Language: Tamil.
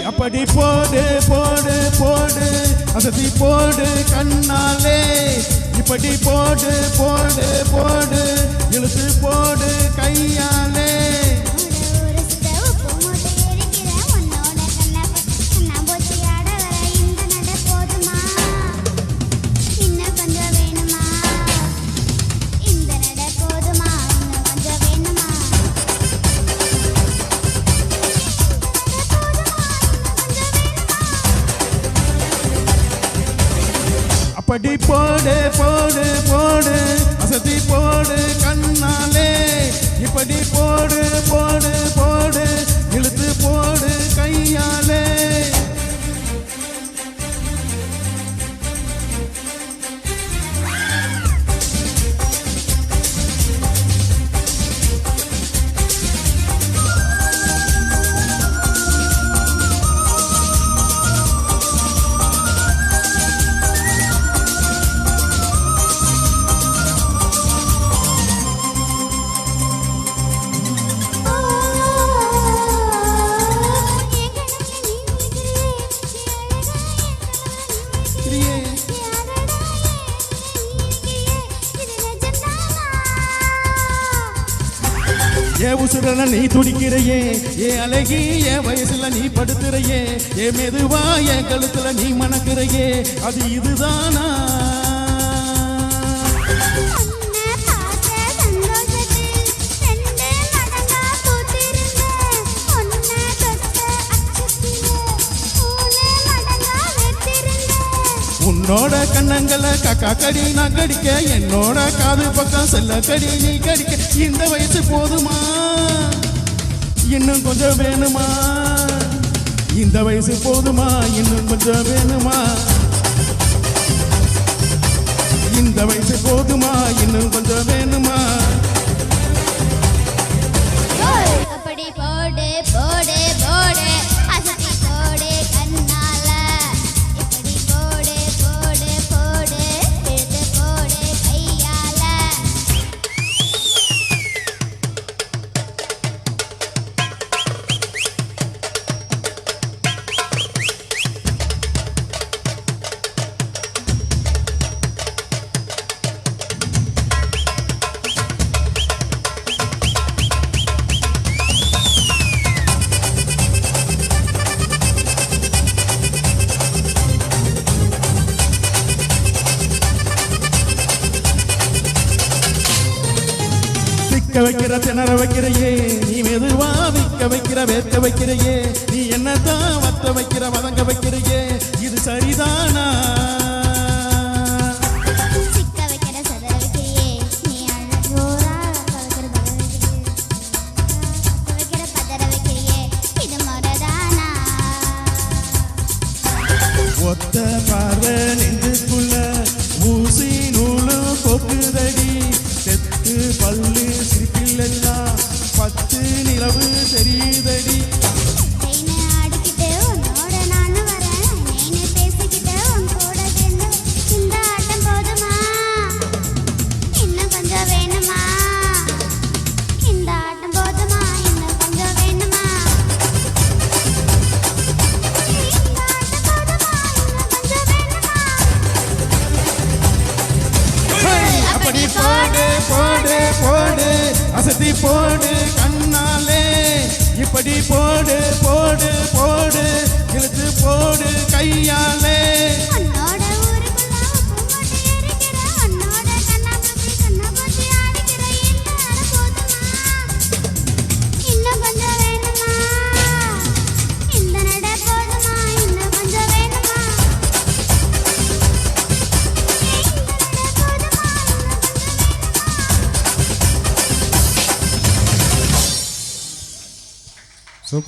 அப்படி போடு போடு போடு அசதி போடு கண்ணாலே இப்படி போடு போடு போடு இழுத்து போடு கையாலே அப்படி போடு போடு போடு அசதி போடு கண்ணாலே இப்படி போடு போடு போடு இழுத்து போடு கையாலே ஏ உசுரன நீ துடிக்கிறையே ஏ அழகி ஏ வயசுல நீ படுத்துறையே ஏ மெதுவா என் கழுத்துல நீ மணக்கிறையே அது இதுதானா உன்னோட கண்ணங்களை கக்கா கடி நான் கடிக்க என்னோட காது பக்கம் செல்ல கடி நீ கடிக்க இந்த வயசு போதுமா இன்னும் கொஞ்சம் வேணுமா இந்த வயசு போதுமா இன்னும் கொஞ்சம் வேணுமா இந்த வயசு போதுமா இன்னும் கொஞ்சம் வேணுமா அப்படி போடு போடு போடு அசதி போடு கண்ணால வைக்கிற திணற வைக்கிறையே நீ மெதுவா விக்க வைக்கிற வேர்க்க வைக்கிறையே நீ என்னதான் வத்த வைக்கிற வதங்க வைக்கிறையே இது சரிதானா ஒத்த பார்வை நெஞ்சுக்குள்ள ஊசி நூலு கொக்குதடி செத்து பல்லு சிரிப்பில்லெல்லாம் 10 நிலவு தெரியுதடி போடு போடு போடு அசதி போடு கண்ணாலே இப்படி போடு போடு போடு